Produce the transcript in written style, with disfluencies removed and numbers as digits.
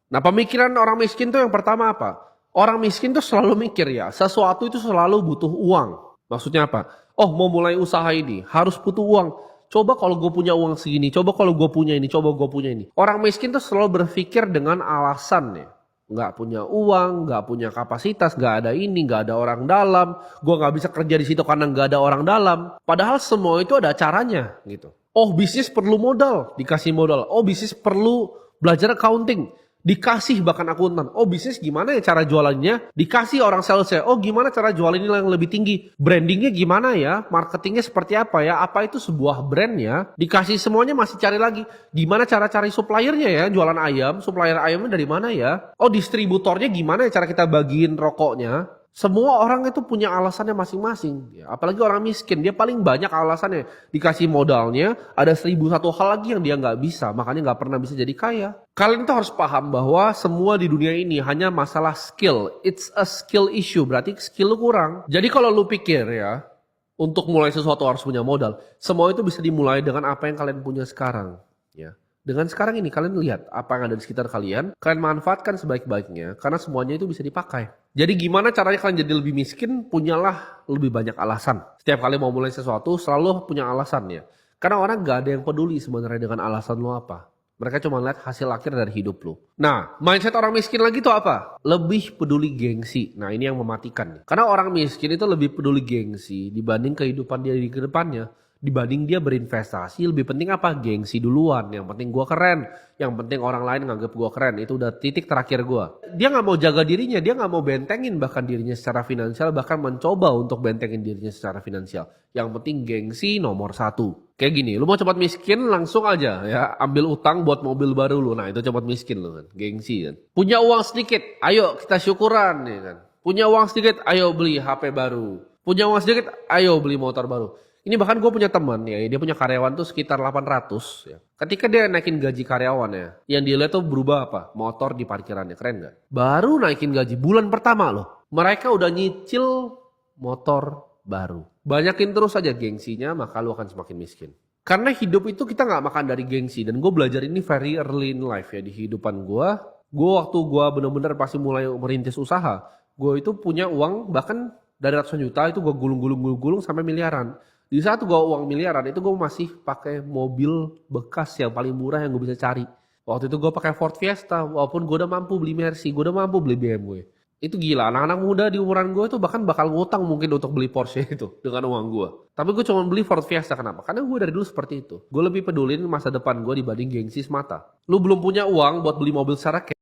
Nah, pemikiran orang miskin tuh yang pertama apa? Orang miskin tuh selalu mikir ya, sesuatu itu selalu butuh uang. Maksudnya apa? Oh, mau mulai usaha ini, harus butuh uang. Coba kalau gue punya uang segini, coba kalau gue punya ini, coba gue punya ini. Orang miskin tuh selalu berpikir dengan alasan ya. Nggak punya uang, nggak punya kapasitas, nggak ada ini, nggak ada orang dalam. Gue nggak bisa kerja di situ karena nggak ada orang dalam. Padahal semua itu ada caranya gitu. Oh, bisnis perlu modal, dikasih modal. Oh, bisnis perlu belajar accounting, dikasih bahkan akuntan. Oh, bisnis gimana ya cara jualannya? Dikasih orang salesnya. Oh, gimana cara jualan ini yang lebih tinggi? Brandingnya gimana ya? Marketingnya seperti apa ya? Apa itu sebuah brand ya? Dikasih semuanya masih cari lagi. Gimana cara cari suppliernya ya? Jualan ayam, supplier ayamnya dari mana ya? Oh, distributornya gimana ya cara kita bagiin rokoknya? Semua orang itu punya alasannya masing-masing. Ya, apalagi orang miskin, dia paling banyak alasannya. Dikasih modalnya, ada 1001 hal lagi yang dia nggak bisa, makanya nggak pernah bisa jadi kaya. Kalian tuh harus paham bahwa semua di dunia ini hanya masalah skill. It's a skill issue, berarti skill lu kurang. Jadi kalau lu pikir ya, untuk mulai sesuatu harus punya modal. Semua itu bisa dimulai dengan apa yang kalian punya sekarang. Ya. Dengan sekarang ini kalian lihat apa yang ada di sekitar kalian manfaatkan sebaik-baiknya karena semuanya itu bisa dipakai. Jadi gimana caranya kalian jadi lebih miskin? Punyalah lebih banyak alasan. Setiap kali mau mulai sesuatu selalu punya alasan ya. Karena orang gak ada yang peduli sebenarnya dengan alasan lo apa. Mereka cuma lihat hasil akhir dari hidup lo. Nah, mindset orang miskin lagi tuh apa? Lebih peduli gengsi. Nah, ini yang mematikan. Karena orang miskin itu lebih peduli gengsi dibanding kehidupan dia di kedepannya. Dibanding dia berinvestasi, lebih penting apa? Gengsi duluan. Yang penting gua keren. Yang penting orang lain nganggap gua keren. Itu udah titik terakhir gua. Dia nggak mau jaga dirinya, dia nggak mau bentengin bahkan dirinya secara finansial, bahkan mencoba untuk bentengin dirinya secara finansial. Yang penting gengsi nomor satu. Kayak gini, lu mau cepat miskin langsung aja ya ambil utang buat mobil baru lu. Nah itu cepat miskin lu kan, gengsi kan. Punya uang sedikit, ayo kita syukuran ya kan. Punya uang sedikit, ayo beli HP baru. Punya uang sedikit, ayo beli motor baru. Ini bahkan gue punya teman ya, dia punya karyawan tuh sekitar 800 ya. Ketika dia naikin gaji karyawannya, yang dia lihat tuh berubah apa? Motor di parkirannya, keren gak? Baru naikin gaji bulan pertama loh. Mereka udah nyicil motor baru. Banyakin terus aja gengsinya, maka lu akan semakin miskin. Karena hidup itu kita gak makan dari gengsi. Dan gue belajar ini very early in life ya, di kehidupan gue. Gue waktu gue bener-bener pasti mulai merintis usaha, gue itu punya uang bahkan dari ratusan juta itu gue gulung-gulung sampai miliaran. Di saat gue uang miliaran itu gue masih pakai mobil bekas yang paling murah yang gue bisa cari. Waktu itu gue pakai Ford Fiesta, walaupun gue udah mampu beli Mercy, gue udah mampu beli BMW. Itu gila, anak-anak muda di umuran gue itu bahkan bakal ngutang mungkin untuk beli Porsche itu dengan uang gue. Tapi gue cuma beli Ford Fiesta, kenapa? Karena gue dari dulu seperti itu. Gue lebih pedulin masa depan gue dibanding gengsi semata. Lu belum punya uang buat beli mobil secara cash.